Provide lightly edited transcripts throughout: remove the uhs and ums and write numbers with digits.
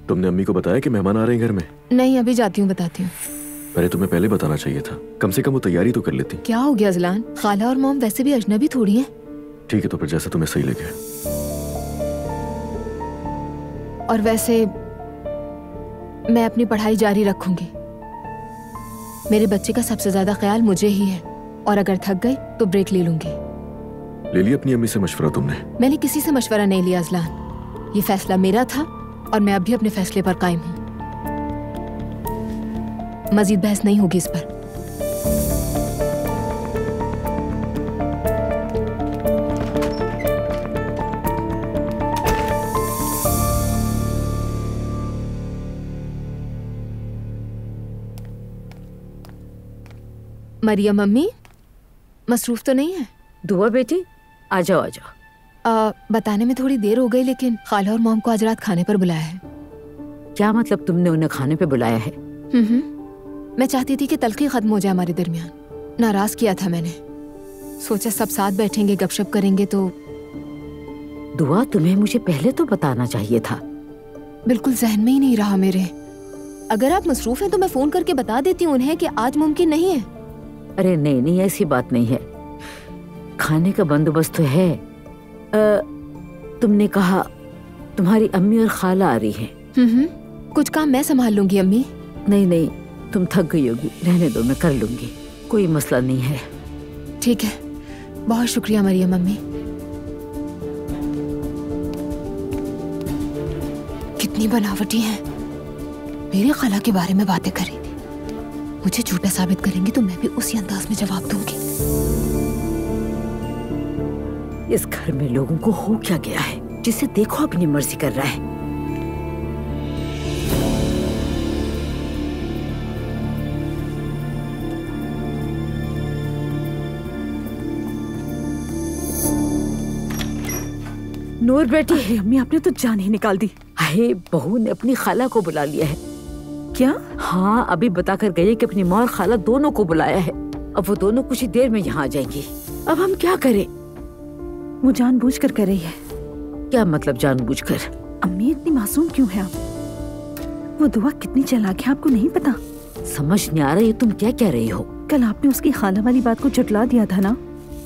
तुमने अम्मी को बताया कि मेहमान आ रहे हैं घर में? नहीं, अभी जाती हूँ, बताती हूँ। अरे तुम्हें पहले बताना चाहिए था, कम से कम वो तैयारी तो कर लेती। क्या हो गया अजलान? खाला और मॉम वैसे भी अजनबी थोड़ी हैं। ठीक है, तो फिर जैसा तुम्हें सही लगे। और वैसे मैं अपनी पढ़ाई जारी रखूंगी। मेरे बच्चे का सबसे ज्यादा ख्याल मुझे ही है, और अगर थक गई तो ब्रेक ले लूंगी। ले लिया अपनी अम्मी से मशवरा तुमने? मैंने किसी से मशवरा नहीं लिया अजलान, ये फैसला मेरा था और मैं अभी अपने फैसले पर कायम हूँ। मजीद बहस नहीं होगी इस पर। मरियम मम्मी मसरूफ तो नहीं है? दुआ बेटी, आ जाओ आ जाओ। बताने में थोड़ी देर हो गई, लेकिन खाला और मॉम को आज रात खाने पर बुलाया है। क्या मतलब तुमने उन्हें खाने पे बुलाया है? मैं चाहती थी कि तल्खी खत्म हो जाए हमारे दरमियान। नाराज किया था मैंने, सोचा सब साथ बैठेंगे, गपशप करेंगे। तो दुआ, तुम्हें मुझे पहले तो बताना चाहिए था। बिल्कुल जहन में ही नहीं रहा मेरे। अगर आप मसरूफ हैं तो मैं फोन करके बता देती हूँ उन्हें कि आज मुमकिन नहीं है। अरे नहीं नहीं, ऐसी बात नहीं है, खाने का बंदोबस्त तो है। तुमने कहा तुम्हारी अम्मी और खाला आ रही हैं। कुछ काम मैं संभाल लूंगी अम्मी। नहीं नहीं, तुम थक गई होगी, रहने दो, मैं कर लूंगी, कोई मसला नहीं है। ठीक है, बहुत शुक्रिया मरियम अम्मी। कितनी बनावटी हैं, मेरे खाला के बारे में बातें कर रही थी। मुझे झूठा साबित करेंगी तो मैं भी उसी अंदाज में जवाब दूंगी। इस घर में लोगों को हो क्या गया है, जिसे देखो अपनी मर्जी कर रहा है। नूर बेटी। अरे अम्मी, आपने तो जान ही निकाल दी। अरे बहू ने अपनी खाला को बुला लिया है। क्या? हाँ, अभी बता कर गई कि अपनी माँ और खाला दोनों को बुलाया है। अब वो दोनों कुछ ही देर में यहाँ आ जाएंगी। अब हम क्या करें? वो जानबूझकर कर रही है। क्या मतलब जानबूझकर? अम्मी, इतनी मासूम क्यों है आप? वो दुआ कितनी चालाक है, आपको नहीं पता? समझ नहीं आ रहा ये तुम क्या कह रही हो? कल आपने उसकी खाला वाली बात को झुठला दिया था ना।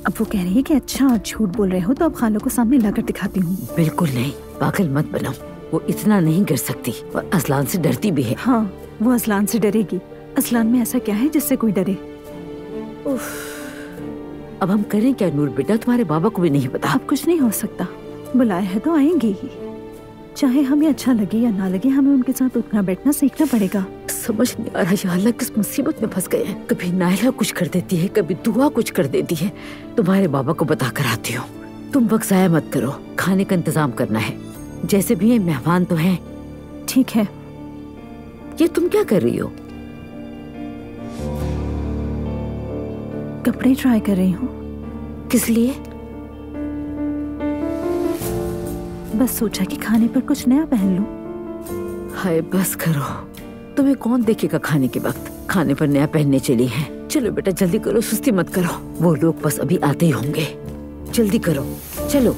अब वो कह रही है कि अच्छा आप झूठ बोल रहे हो, तो अब खाला को सामने लाकर दिखाती हूँ। बिल्कुल नहीं, पागल मत बनाओ, वो इतना नहीं कर सकती और असलान से डरती भी है। हाँ, वो असलान से डरेगी। असलान में ऐसा क्या है जिससे कोई डरे? अब हम करें क्या नूर बेटा? तुम्हारे बाबा को भी नहीं पता। अब कुछ नहीं हो सकता, बुलाया है तो आएंगे ही। चाहे हमें अच्छा लगे या ना लगे, हमें उनके साथ उठना बैठना सीखना पड़ेगा। समझ नहीं आ रहा या अल्लाह, किस मुसीबत में फंस गए हैं। कभी नायला कुछ कर देती है, कभी दुआ कुछ कर देती है। तुम्हारे बाबा को बता कर आती हूँ। तुम वक्त जाया मत करो, खाने का इंतजाम करना है। जैसे भी ये मेहमान तो हैं। ठीक है। ये तुम क्या कर रही हो? कपड़े ट्राई कर रही हूँ। किस लिए? बस सोचा कि खाने पर कुछ नया पहन लूं। हाय बस करो, तुम्हें कौन देखेगा खाने के वक्त? खाने पर नया पहनने चली हैं। चलो बेटा जल्दी करो, सुस्ती मत करो, वो लोग बस अभी आते ही होंगे। जल्दी करो, चलो।